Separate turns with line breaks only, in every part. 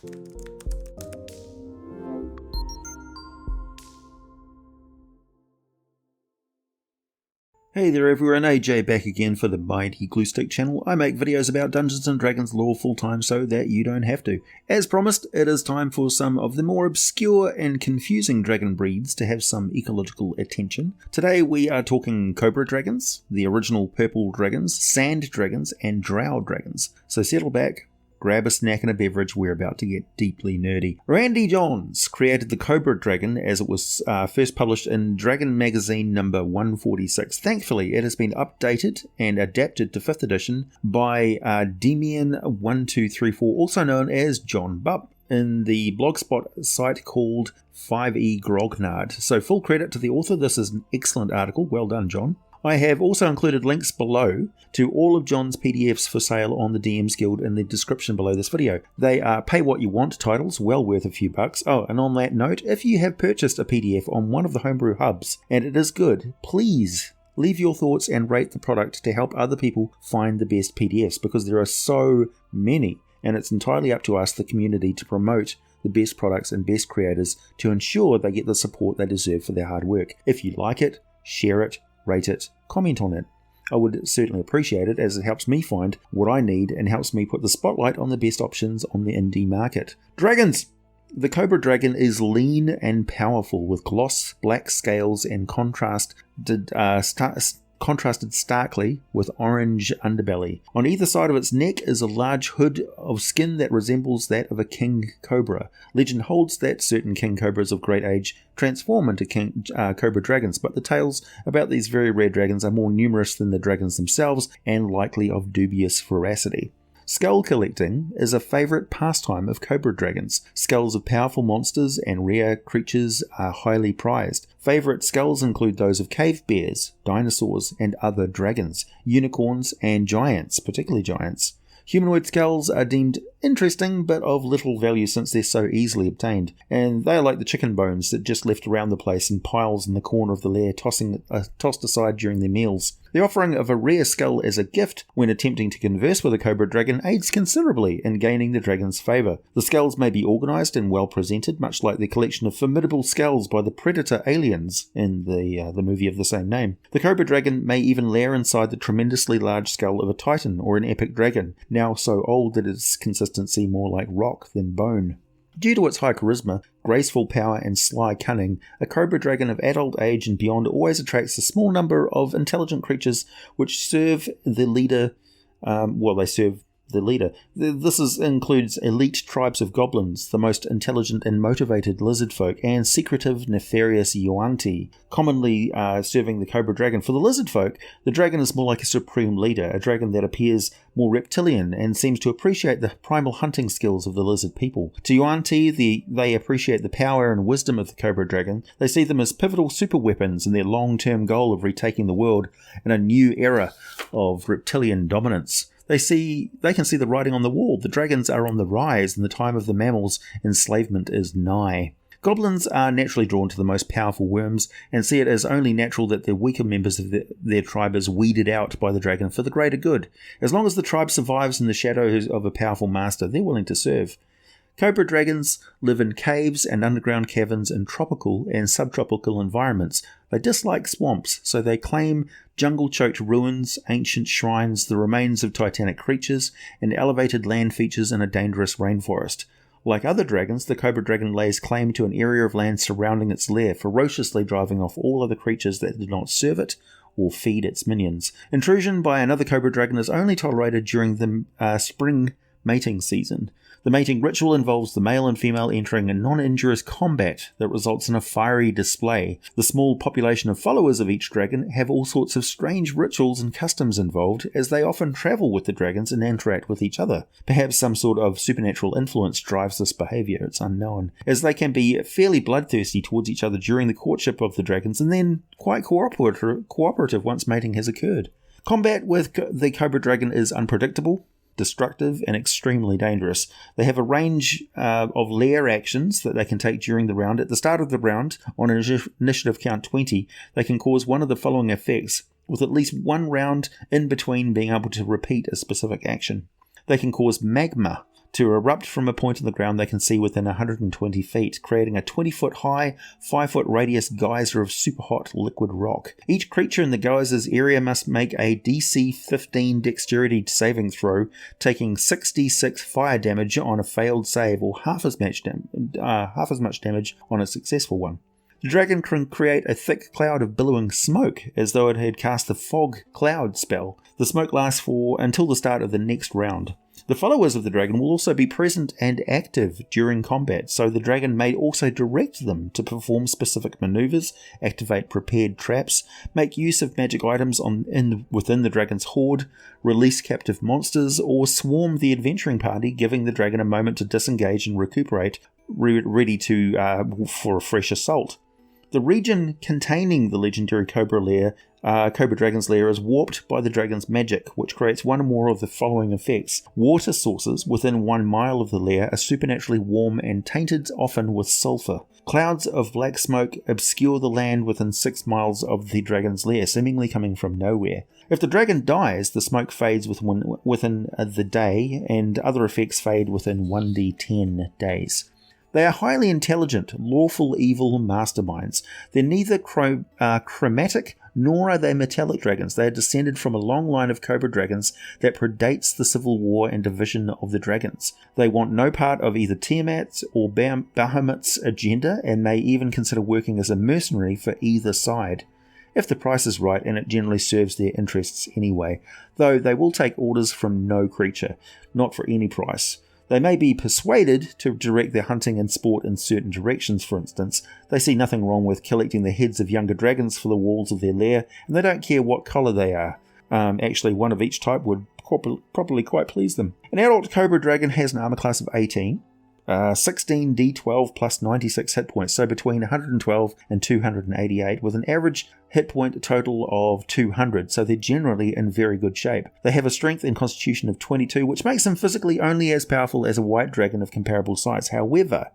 Hey there everyone, AJ back again for the Mighty Gluestick channel. I make videos about Dungeons & Dragons lore full time so that you don't have to. As promised, it is time for some of the more obscure and confusing dragon breeds to have some ecological attention. Today we are talking Cobra Dragons, the original purple dragons, sand dragons and Drow Dragons. So settle back, grab a snack and a beverage, we're about to get deeply nerdy. Randy Johns created the Cobra Dragon as it was first published in Dragon Magazine number 146. Thankfully, it has been updated and adapted to 5th edition by Demian1234, also known as John Bupp, in the blogspot site called 5e Grognard. So full credit to the author, this is an excellent article, well done John. I have also included links below to all of John's PDFs for sale on the DMs Guild in the description below this video. They are pay what you want titles, well worth a few bucks. Oh, and on that note, if you have purchased a PDF on one of the homebrew hubs and it is good, please leave your thoughts and rate the product to help other people find the best PDFs, because there are so many, and it's entirely up to us, the community, to promote the best products and best creators to ensure they get the support they deserve for their hard work. If you like it, share it, rate it, comment on it. I would certainly appreciate it, as it helps me find what I need and helps me put the spotlight on the best options on the indie market. Dragons! The Cobra Dragon is lean and powerful with gloss, black scales and contrasted starkly with orange underbelly. On either side of its neck is a large hood of skin that resembles that of a king cobra. Legend holds that certain king cobras of great age transform into cobra dragons, but the tales about these very rare dragons are more numerous than the dragons themselves and likely of dubious veracity. Skull collecting is a favourite pastime of Cobra Dragons. Skulls of powerful monsters and rare creatures are highly prized. Favourite skulls include those of cave bears, dinosaurs and other dragons, unicorns and giants, particularly giants. Humanoid skulls are deemed interesting but of little value since they're so easily obtained, and they are like the chicken bones that just left around the place in piles in the corner of the lair, tossed aside during their meals. The offering of a rare skull as a gift when attempting to converse with a Cobra Dragon aids considerably in gaining the dragon's favour. The skulls may be organised and well presented, much like the collection of formidable skulls by the predator aliens in the movie of the same name. The Cobra Dragon may even lair inside the tremendously large skull of a titan or an epic dragon, now so old that its consistency more like rock than bone. Due to its high charisma, graceful power and sly cunning, a Cobra Dragon of adult age and beyond always attracts a small number of intelligent creatures which serve the leader. This includes elite tribes of goblins, the most intelligent and motivated lizard folk, and secretive, nefarious Yuan-ti, commonly serving the Cobra Dragon. For the lizard folk, the dragon is more like a supreme leader, a dragon that appears more reptilian and seems to appreciate the primal hunting skills of the lizard people. To Yuan-ti, they appreciate the power and wisdom of the Cobra Dragon. They see them as pivotal super weapons in their long-term goal of retaking the world in a new era of reptilian dominance. They can see the writing on the wall. The dragons are on the rise, and the time of the mammals' enslavement is nigh. Goblins are naturally drawn to the most powerful worms, and see it as only natural that the weaker members of their tribe is weeded out by the dragon for the greater good. As long as the tribe survives in the shadows of a powerful master, they're willing to serve. Cobra dragons live in caves and underground caverns in tropical and subtropical environments. They dislike swamps, so they claim jungle-choked ruins, ancient shrines, the remains of titanic creatures, and elevated land features in a dangerous rainforest. Like other dragons, the Cobra Dragon lays claim to an area of land surrounding its lair, ferociously driving off all other creatures that do not serve it or feed its minions. Intrusion by another Cobra Dragon is only tolerated during the spring mating season. The mating ritual involves the male and female entering a non-injurious combat that results in a fiery display. The small population of followers of each dragon have all sorts of strange rituals and customs involved, as they often travel with the dragons and interact with each other. Perhaps some sort of supernatural influence drives this behaviour, it's unknown, as they can be fairly bloodthirsty towards each other during the courtship of the dragons, and then quite cooperative once mating has occurred. Combat with the Cobra Dragon is unpredictable, destructive, and extremely dangerous. They have a range of lair actions that they can take during the round. At the start of the round, on an initiative count 20, they can cause one of the following effects, with at least one round in between being able to repeat a specific action. They can cause magma to erupt from a point on the ground they can see within 120 feet, creating a 20-foot high, 5-foot radius geyser of super hot liquid rock. Each creature in the geyser's area must make a DC 15 dexterity saving throw, taking 66 fire damage on a failed save, or half as much damage on a successful one. The dragon can create a thick cloud of billowing smoke, as though it had cast the fog cloud spell. The smoke lasts until the start of the next round. The followers of the dragon will also be present and active during combat, so the dragon may also direct them to perform specific maneuvers, activate prepared traps, make use of magic items within the dragon's horde, release captive monsters, or swarm the adventuring party, giving the dragon a moment to disengage and recuperate, ready for a fresh assault. The region containing the legendary Cobra Dragon's lair is warped by the dragon's magic, which creates one or more of the following effects. Water sources within 1 mile of the lair are supernaturally warm and tainted, often with sulfur. Clouds of black smoke obscure the land within 6 miles of the dragon's lair, seemingly coming from nowhere. If the dragon dies, the smoke fades within the day, and other effects fade within 1d10 days. They are highly intelligent, lawful evil masterminds. They're neither chromatic nor are they metallic dragons. They are descended from a long line of Cobra Dragons that predates the civil war and division of the dragons. They want no part of either Tiamat's or Bahamut's agenda, and may even consider working as a mercenary for either side, if the price is right and it generally serves their interests anyway, though they will take orders from no creature, not for any price. They may be persuaded to direct their hunting and sport in certain directions, for instance. They see nothing wrong with collecting the heads of younger dragons for the walls of their lair, and they don't care what colour they are. Actually, one of each type would probably quite please them. An adult Cobra Dragon has an armor class of 18, 16 d12 plus 96 hit points, so between 112 and 288, with an average hit point total of 200, so they're generally in very good shape. They have a strength and constitution of 22, which makes them physically only as powerful as a white dragon of comparable size. However,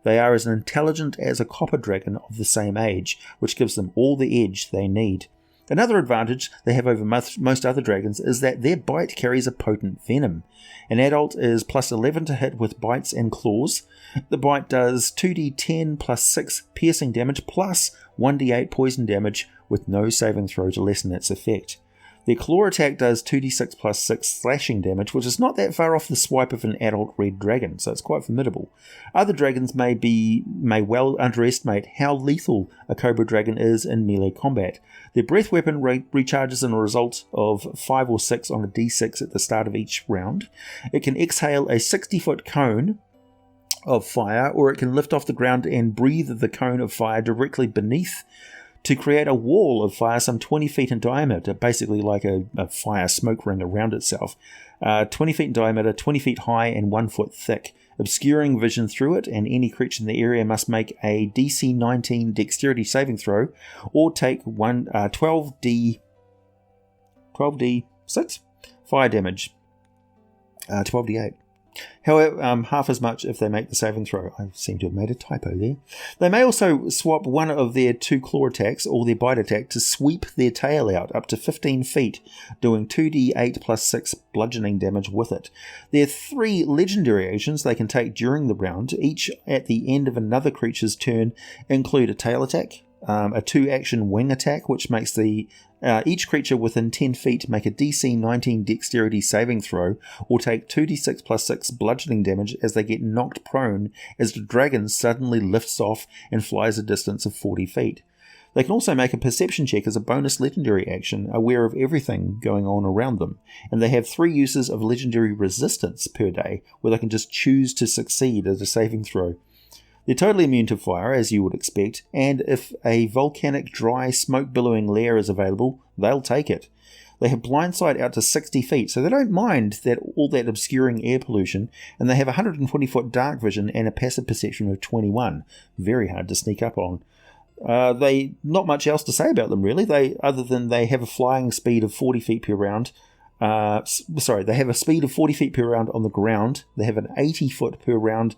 they are as intelligent as a copper dragon of the same age, which gives them all the edge they need. Another advantage they have over most other dragons is that their bite carries a potent venom. An adult is plus 11 to hit with bites and claws. The bite does 2d10 plus 6 piercing damage plus 1d8 poison damage with no saving throw to lessen its effect. Their claw attack does 2d6 plus 6 slashing damage, which is not that far off the swipe of an adult red dragon, so it's quite formidable. Other dragons may well underestimate how lethal a Cobra Dragon is in melee combat. Their breath weapon recharges in a result of 5 or 6 on a d6 at the start of each round. It can exhale a 60-foot cone of fire, or it can lift off the ground and breathe the cone of fire directly beneath to create a wall of fire some 20 feet in diameter, basically like a fire smoke ring around itself. 20 feet in diameter, 20 feet high, and 1 foot thick, obscuring vision through it, and any creature in the area must make a DC 19 dexterity saving throw, or take 12d6 fire damage. 12d8. However, half as much if they make the saving throw. I seem to have made a typo there. They may also swap one of their 2 claw attacks or their bite attack to sweep their tail out up to 15 feet, doing 2d8 plus 6 bludgeoning damage with it. There are 3 legendary actions they can take during the round, each at the end of another creature's turn, include a tail attack, a 2-action wing attack, which makes each creature within 10 feet make a DC 19 dexterity saving throw, or take 2d6 plus 6 bludgeoning damage as they get knocked prone as the dragon suddenly lifts off and flies a distance of 40 feet. They can also make a perception check as a bonus legendary action, aware of everything going on around them, and they have 3 uses of legendary resistance per day, where they can just choose to succeed at a saving throw. They're totally immune to fire, as you would expect, and if a volcanic, dry, smoke-billowing lair is available, they'll take it. They have blindsight out to 60 feet, so they don't mind all that obscuring air pollution, and they have 120-foot dark vision and a passive perception of 21. Very hard to sneak up on. Not much else to say about them, really, other than they have a flying speed of 40 feet per round. They have a speed of 40 feet per round on the ground. They have an 80-foot per round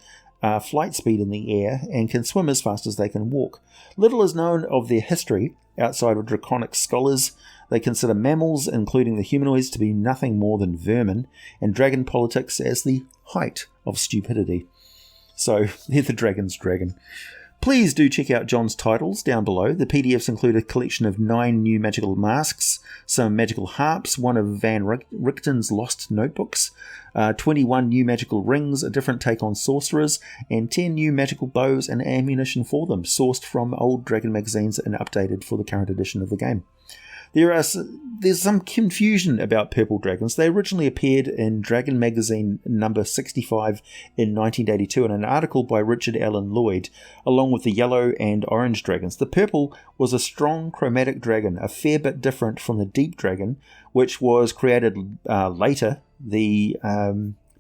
flight speed in the air, and can swim as fast as they can walk. Little is known of their history outside of draconic scholars. They consider mammals, including the humanoids, to be nothing more than vermin, and dragon politics as the height of stupidity. So, they're the dragon's dragon. Please do check out John's titles down below. The PDFs include a collection of 9 new magical masks, some magical harps, one of Van Richten's lost notebooks, 21 new magical rings, a different take on sorcerers, and 10 new magical bows and ammunition for them, sourced from old Dragon magazines and updated for the current edition of the game. There's some confusion about purple dragons. They originally appeared in Dragon magazine number 65 in 1982 in an article by Richard Allen Lloyd, along with the yellow and orange dragons. The purple was a strong chromatic dragon, a fair bit different from the deep dragon, which was created later. The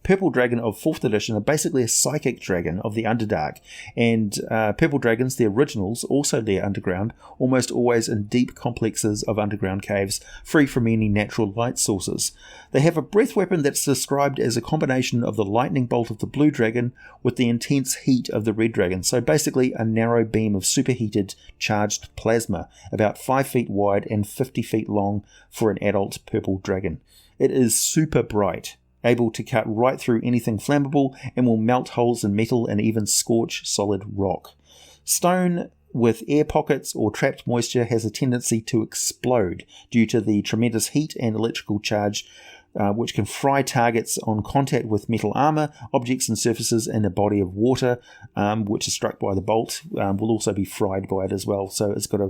purple dragon of 4th edition are basically a psychic dragon of the Underdark, and purple dragons, the originals, also lair underground, almost always in deep complexes of underground caves, free from any natural light sources. They have a breath weapon that's described as a combination of the lightning bolt of the blue dragon with the intense heat of the red dragon, so basically a narrow beam of superheated charged plasma, about 5 feet wide and 50 feet long for an adult purple dragon. It is super bright, able to cut right through anything flammable, and will melt holes in metal and even scorch solid rock. Stone with air pockets or trapped moisture has a tendency to explode due to the tremendous heat and electrical charge, which can fry targets on contact with metal armor. Objects and surfaces in a body of water, which is struck by the bolt, will also be fried by it as well. So it's got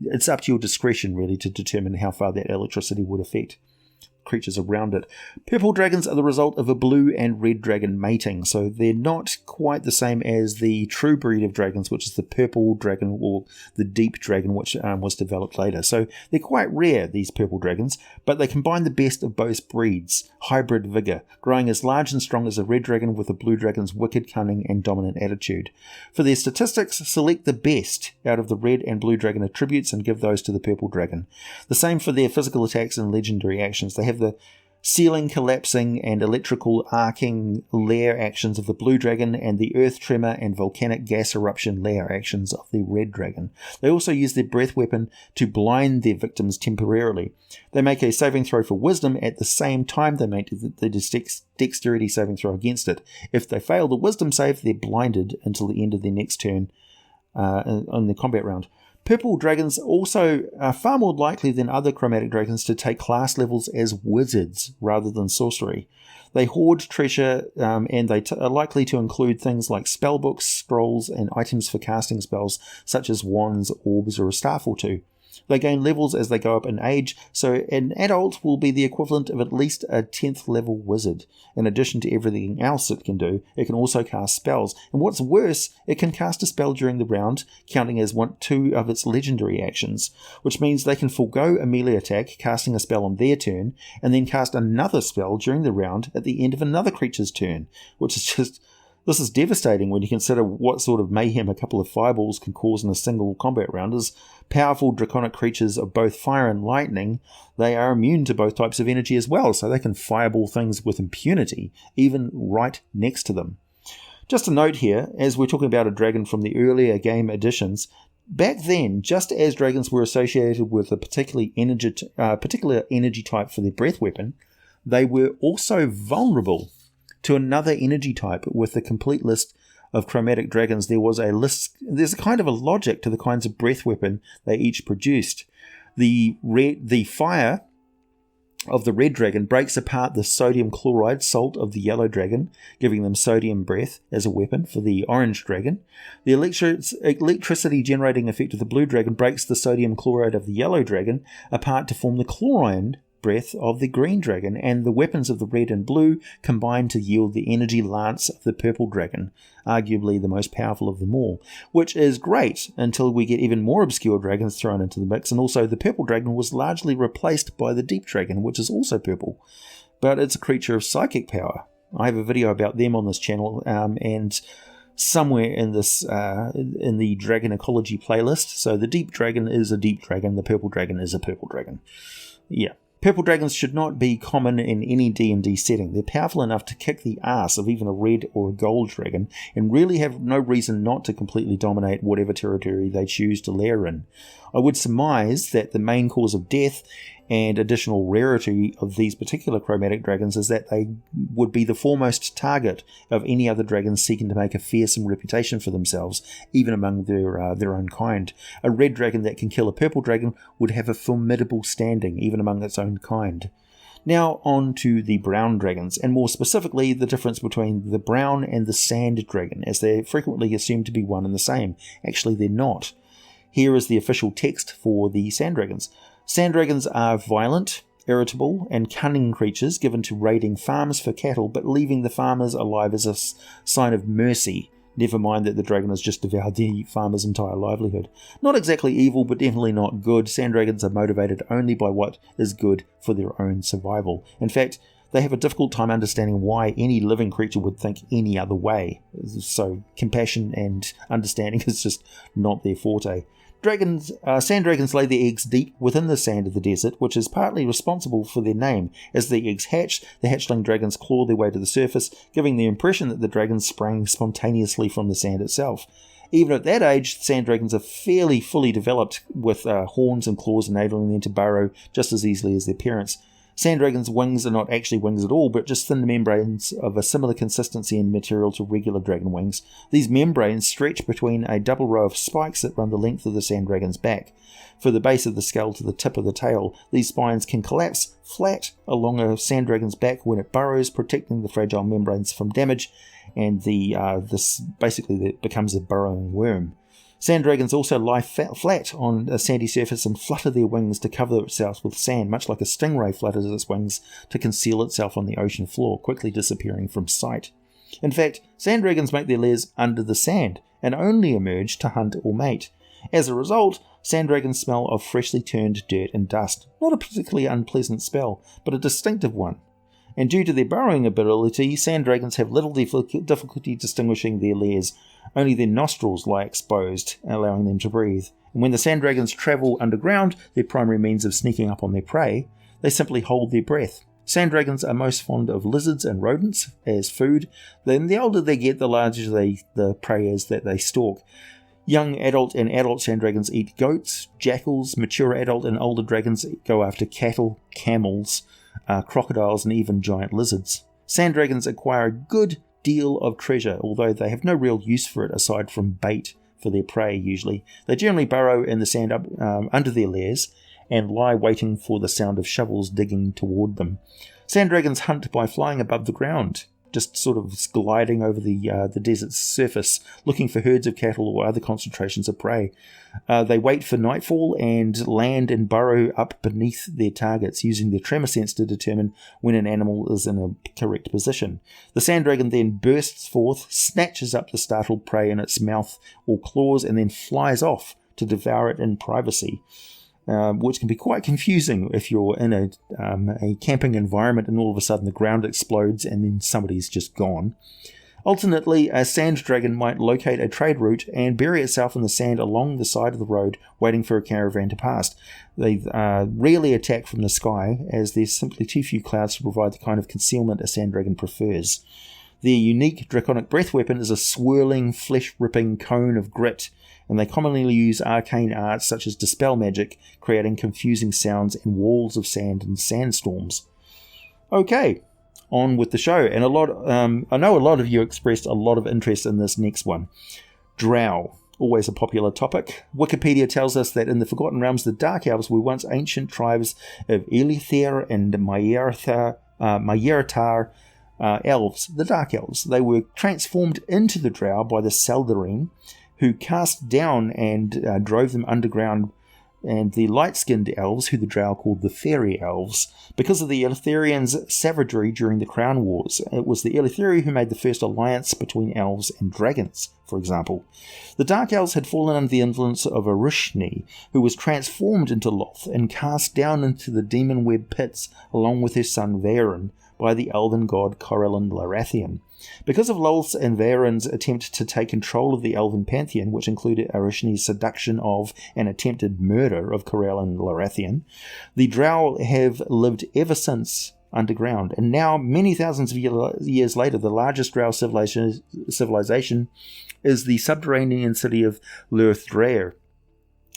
it's up to your discretion really to determine how far that electricity would affect creatures around it. Purple dragons are the result of a blue and red dragon mating, so they're not quite the same as the true breed of dragons, which is the purple dragon or the deep dragon, which was developed later. So they're quite rare, these purple dragons, but they combine the best of both breeds, hybrid vigor, growing as large and strong as a red dragon with a blue dragon's wicked cunning and dominant attitude. For their statistics, select the best out of the red and blue dragon attributes and give those to the purple dragon. The same for their physical attacks and legendary actions. They have the ceiling collapsing and electrical arcing lair actions of the blue dragon, and the earth tremor and volcanic gas eruption lair actions of the red dragon. They also use their breath weapon to blind their victims temporarily. They make a saving throw for wisdom at the same time they make the dexterity saving throw against it. If they fail the wisdom save, they're blinded until the end of their next turn on the combat round. Purple dragons also are far more likely than other chromatic dragons to take class levels as wizards rather than sorcery. They hoard treasure, and they are likely to include things like spellbooks, scrolls, and items for casting spells such as wands, orbs, or a staff or two. They gain levels as they go up in age, so an adult will be the equivalent of at least a 10th level wizard. In addition to everything else it can do, it can also cast spells, and what's worse, it can cast a spell during the round, counting as 2 of its legendary actions, which means they can forego a melee attack, casting a spell on their turn, and then cast another spell during the round at the end of another creature's turn, which is just... This is devastating when you consider what sort of mayhem a couple of fireballs can cause in a single combat round. As powerful draconic creatures of both fire and lightning, they are immune to both types of energy as well, so they can fireball things with impunity, even right next to them. Just a note here, as we're talking about a dragon from the earlier game editions, back then, just as dragons were associated with a particular energy type for their breath weapon, they were also vulnerable to another energy type. With the complete list of chromatic dragons, there's a kind of a logic to the kinds of breath weapon they each produced. The fire of the red dragon breaks apart the sodium chloride salt of the yellow dragon, giving them sodium breath as a weapon for the orange dragon. The electricity generating effect of the blue dragon breaks the sodium chloride of the yellow dragon apart to form the chlorine breath of the green dragon, and the weapons of the red and blue combine to yield the energy lance of the purple dragon, arguably the most powerful of them all, which is great until we get even more obscure dragons thrown into the mix. And also the purple dragon was largely replaced by the deep dragon, which is also purple, but it's a creature of psychic power. I have a video about them on this channel, and somewhere in this in the dragon ecology playlist. So the deep dragon is a deep dragon, the purple dragon is a purple dragon. Yeah. Purple dragons should not be common in any D&D setting. They're powerful enough to kick the ass of even a red or a gold dragon, and really have no reason not to completely dominate whatever territory they choose to lair in. I would surmise that the main cause of death And additional rarity of these particular chromatic dragons is that they would be the foremost target of any other dragons seeking to make a fearsome reputation for themselves, even among their own kind. A red dragon that can kill a purple dragon would have a formidable standing, even among its own kind. Now on to the brown dragons, and more specifically the difference between the brown and the sand dragon, as they're frequently assumed to be one and the same. Actually, they're not. Here is the official text for the sand dragons. Sand dragons are violent, irritable, and cunning creatures given to raiding farms for cattle, but leaving the farmers alive as a sign of mercy. Never mind that the dragon has just devoured the farmer's entire livelihood. Not exactly evil, but definitely not good. Sand dragons are motivated only by what is good for their own survival. In fact, they have a difficult time understanding why any living creature would think any other way. So compassion and understanding is just not their forte. Sand dragons lay their eggs deep within the sand of the desert, which is partly responsible for their name. As the eggs hatch, the hatchling dragons claw their way to the surface, giving the impression that the dragons sprang spontaneously from the sand itself. Even at that age, sand dragons are fairly fully developed, with horns and claws enabling them to burrow just as easily as their parents. Sand dragons' wings are not actually wings at all, but just thin membranes of a similar consistency and material to regular dragon wings. These membranes stretch between a double row of spikes that run the length of the sand dragon's back. For the base of the skull to the tip of the tail, these spines can collapse flat along a sand dragon's back when it burrows, protecting the fragile membranes from damage, and this basically becomes a burrowing worm. Sand dragons also lie flat on a sandy surface and flutter their wings to cover itself with sand, much like a stingray flutters its wings to conceal itself on the ocean floor, quickly disappearing from sight. In fact, sand dragons make their lairs under the sand, and only emerge to hunt or mate. As a result, sand dragons smell of freshly turned dirt and dust. Not a particularly unpleasant smell, but a distinctive one. And due to their burrowing ability, sand dragons have little difficulty distinguishing their lairs. Only their nostrils lie exposed, allowing them to breathe. And when the sand dragons travel underground, their primary means of sneaking up on their prey, they simply hold their breath. Sand dragons are most fond of lizards and rodents as food. Then the older they get, the larger the prey is that they stalk. Young adult and adult sand dragons eat goats, jackals. Mature adult and older dragons go after cattle, camels, crocodiles, and even giant lizards. Sand dragons acquire a good deal of treasure, although they have no real use for it aside from bait for their prey usually. They generally burrow in the sand under their lairs and lie waiting for the sound of shovels digging toward them. Sand dragons hunt by flying above the ground, just sort of gliding over the desert's surface, looking for herds of cattle or other concentrations of prey. They wait for nightfall and land and burrow up beneath their targets, using their tremor sense to determine when an animal is in a correct position. The sand dragon then bursts forth, snatches up the startled prey in its mouth or claws, and then flies off to devour it in privacy. Which can be quite confusing if you're in a camping environment and all of a sudden the ground explodes and then somebody's just gone. Alternately, a sand dragon might locate a trade route and bury itself in the sand along the side of the road, waiting for a caravan to pass. They rarely attack from the sky, as there's simply too few clouds to provide the kind of concealment a sand dragon prefers. Their unique draconic breath weapon is a swirling, flesh-ripping cone of grit, and they commonly use arcane arts such as dispel magic, creating confusing sounds and walls of sand and sandstorms. Okay, on with the show. And I know a lot of you expressed a lot of interest in this next one. Drow, always a popular topic. Wikipedia tells us that in the Forgotten Realms, the Dark Elves were once ancient tribes of Elither and Mayertar elves, the Dark Elves. They were transformed into the Drow by the Seldarine, who cast down and drove them underground, and the light-skinned elves, who the Drow called the Fairy Elves, because of the Elitherians' savagery during the Crown Wars. It was the Elitheri who made the first alliance between elves and dragons, for example. The Dark Elves had fallen under the influence of a Richten, who was transformed into Loth and cast down into the demon web pits along with her son Varin by the elven god Corellin Larathian. Because of Lolth's and Varin's attempt to take control of the elven pantheon, which included Arishne's seduction of and attempted murder of Corellin Larathian, the Drow have lived ever since underground, and now, many thousands of years later, the largest Drow civilization is the subterranean city of Lurthdrair.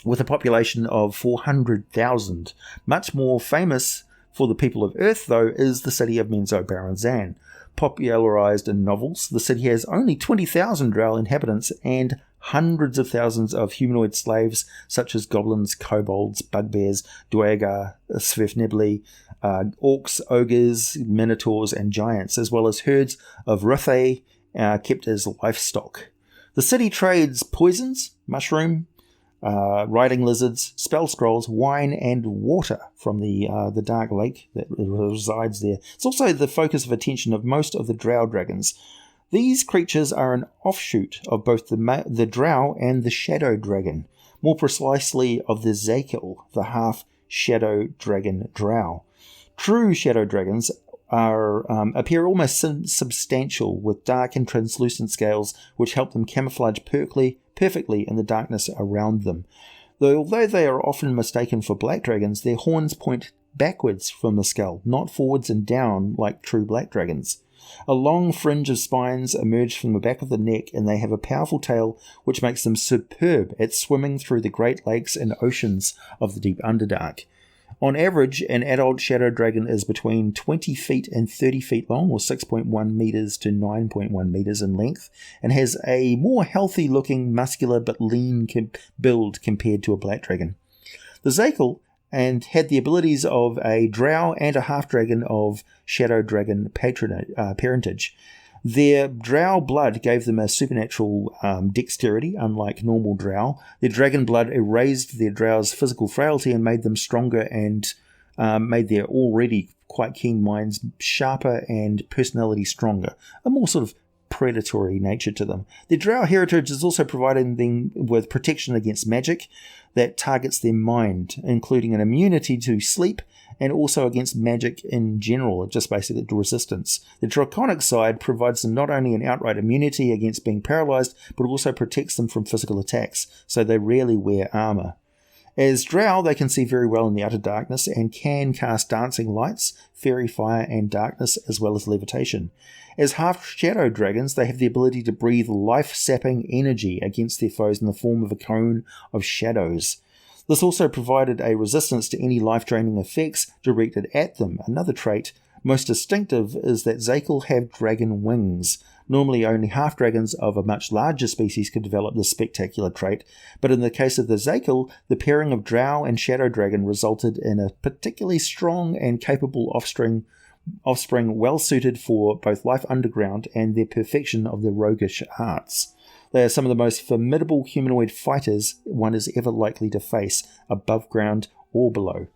with a population of 400,000. Much more famous for the people of Earth, though, is the city of Menzoberranzan. Popularized in novels, the city has only 20,000 Drow inhabitants and hundreds of thousands of humanoid slaves such as goblins, kobolds, bugbears, duergar, svirfnebli, orcs, ogres, minotaurs, and giants, as well as herds of ruthe kept as livestock. The city trades poisons, mushroom, riding lizards, spell scrolls, wine, and water from the dark lake that resides there. It's also the focus of attention of most of the Drow Dragons. These creatures are an offshoot of both the Drow and the Shadow Dragon, more precisely of the Zakel, the half-Shadow Dragon Drow. True Shadow Dragons appear almost substantial, with dark and translucent scales which help them camouflage perfectly in the darkness around them. Although they are often mistaken for black dragons, their horns point backwards from the skull, not forwards and down like true black dragons. A long fringe of spines emerge from the back of the neck, and they have a powerful tail which makes them superb at swimming through the great lakes and oceans of the deep Underdark. On average, an adult shadow dragon is between 20 feet and 30 feet long, or 6.1 meters to 9.1 meters in length, and has a more healthy-looking, muscular but lean build compared to a black dragon. The Zakel had the abilities of a drow and a half-dragon of shadow dragon parentage. Their drow blood gave them a supernatural dexterity, unlike normal drow. Their dragon blood erased their drow's physical frailty and made them stronger, and made their already quite keen minds sharper and personality stronger. A more sort of predatory nature to them. Their drow heritage is also providing them with protection against magic that targets their mind, including an immunity to sleep, and also against magic in general, just basically resistance. The draconic side provides them not only an outright immunity against being paralyzed, but also protects them from physical attacks, so they rarely wear armor. As drow, they can see very well in the utter darkness and can cast dancing lights, fairy fire, and darkness, as well as levitation. As half-shadow dragons, they have the ability to breathe life-sapping energy against their foes in the form of a cone of shadows. This also provided a resistance to any life-draining effects directed at them. Another trait most distinctive is that Zakel have dragon wings. Normally only half-dragons of a much larger species could develop this spectacular trait, but in the case of the Zakel, the pairing of drow and shadow dragon resulted in a particularly strong and capable offspring well suited for both life underground and their perfection of their roguish arts. They are some of the most formidable humanoid fighters one is ever likely to face, above ground or below.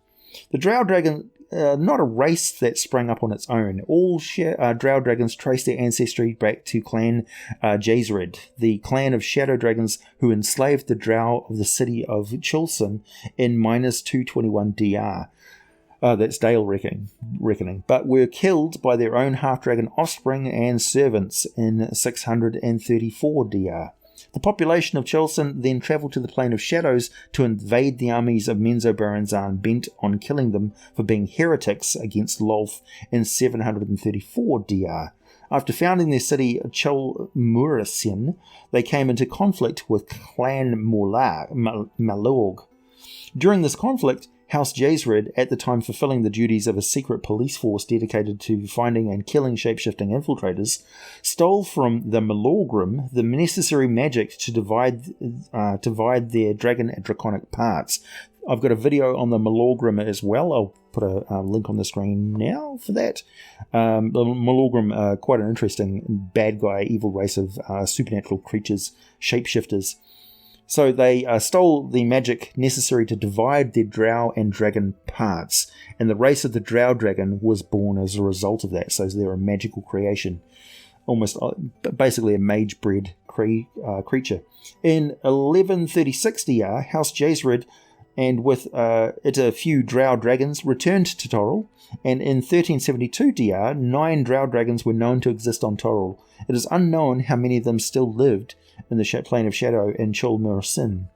The Drow Dragon, not a race that sprang up on its own. All Drow Dragons trace their ancestry back to Clan Jaezred, the clan of shadow dragons who enslaved the Drow of the city of Chilson in minus 221 DR. That's Dale reckoning, but were killed by their own half-dragon offspring and servants in 634 DR. The population of Chilson then travelled to the Plane of Shadows to invade the armies of Menzoberranzan, bent on killing them for being heretics against Lolth in 734 DR. After founding their city Chulmurasin, they came into conflict with Clan Malorg. During this conflict, House Jaezred, at the time fulfilling the duties of a secret police force dedicated to finding and killing shapeshifting infiltrators, stole from the Malorgrim the necessary magic to divide their dragon and draconic parts. I've got a video on the Malorgrim as well. I'll put a link on the screen now for that. The Malorgrim are quite an interesting bad guy, evil race of supernatural creatures, shapeshifters. So they stole the magic necessary to divide their drow and dragon parts, and the race of the drow dragon was born as a result of that. So they're a magical creation, almost basically a mage-bred creature. In 1136 DR, House Jaezred, and with it a few drow dragons, returned to Toril, and in 1372 DR, 9 drow dragons were known to exist on Toril. It is unknown how many of them still lived in the Plane of Shadow in Chulmurasin.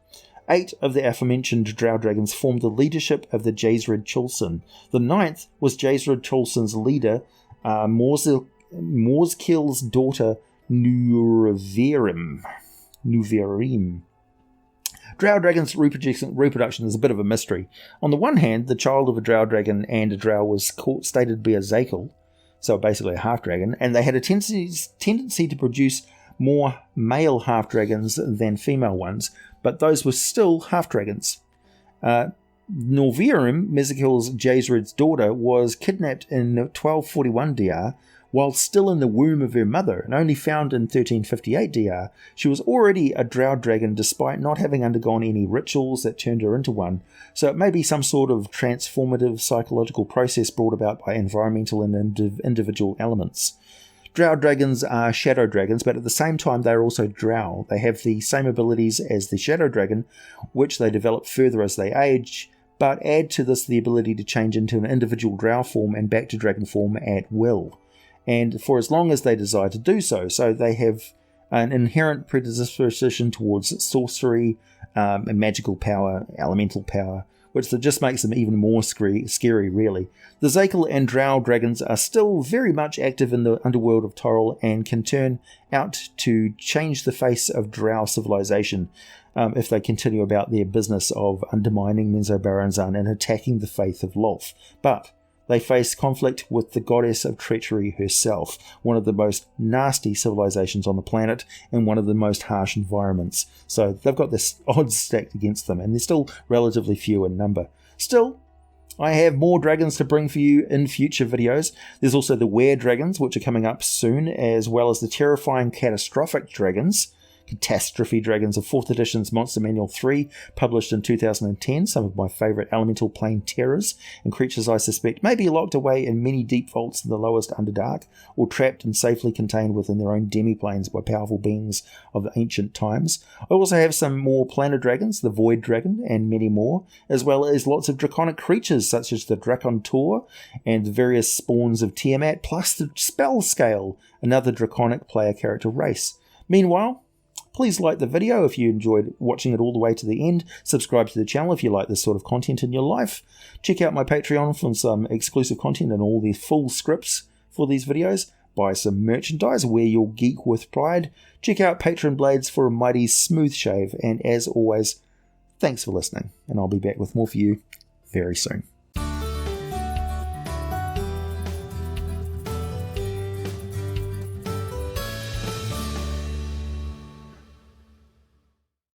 8 of the aforementioned drow dragons formed the leadership of the Jaezred Chulson. The 9th was Jaezred Chulson's leader, Morzkil's daughter Nuverim. Drow Dragon's reproduction is a bit of a mystery. On the one hand, the child of a Drow Dragon and a Drow was stated to be a Zakel, so basically a half-dragon, and they had a tendency to produce more male half-dragons than female ones, but those were still half-dragons. Norvirum, Mezakil's Jaezred's daughter, was kidnapped in 1241 DR while still in the womb of her mother, and only found in 1358 DR. She was already a Drow Dragon despite not having undergone any rituals that turned her into one, so it may be some sort of transformative psychological process brought about by environmental and individual elements. Drow Dragons are Shadow Dragons, but at the same time they are also Drow. They have the same abilities as the Shadow Dragon, which they develop further as they age, but add to this the ability to change into an individual Drow form and back to Dragon form at will, and for as long as they desire to do so. So they have an inherent predisposition towards sorcery, and magical power, elemental power, which just makes them even more scary, really. The Zakel and Drow Dragons are still very much active in the underworld of Toril and can turn out to change the face of Drow civilization if they continue about their business of undermining Menzoberranzan and attacking the faith of Lolth. But they face conflict with the goddess of treachery herself, one of the most nasty civilizations on the planet and one of the most harsh environments. So they've got this odds stacked against them, and they're still relatively few in number. Still, I have more dragons to bring for you in future videos. There's also the Were Dragons, which are coming up soon, as well as the terrifying Catastrophic Dragons, Catastrophe Dragons of 4th edition's Monster Manual 3, published in 2010, some of my favourite elemental plane terrors, and creatures I suspect may be locked away in many deep vaults in the lowest Underdark, or trapped and safely contained within their own demi-planes by powerful beings of the ancient times. I also have some more planar dragons, the Void Dragon, and many more, as well as lots of draconic creatures such as the Drakon Tor and the various spawns of Tiamat, plus the Spell Scale, another draconic player character race. Meanwhile, please like the video if you enjoyed watching it all the way to the end. Subscribe to the channel if you like this sort of content in your life. Check out my Patreon for some exclusive content and all the full scripts for these videos. Buy some merchandise, wear your geek with pride. Check out Patron Blades for a mighty smooth shave. And as always, thanks for listening. And I'll be back with more for you very soon.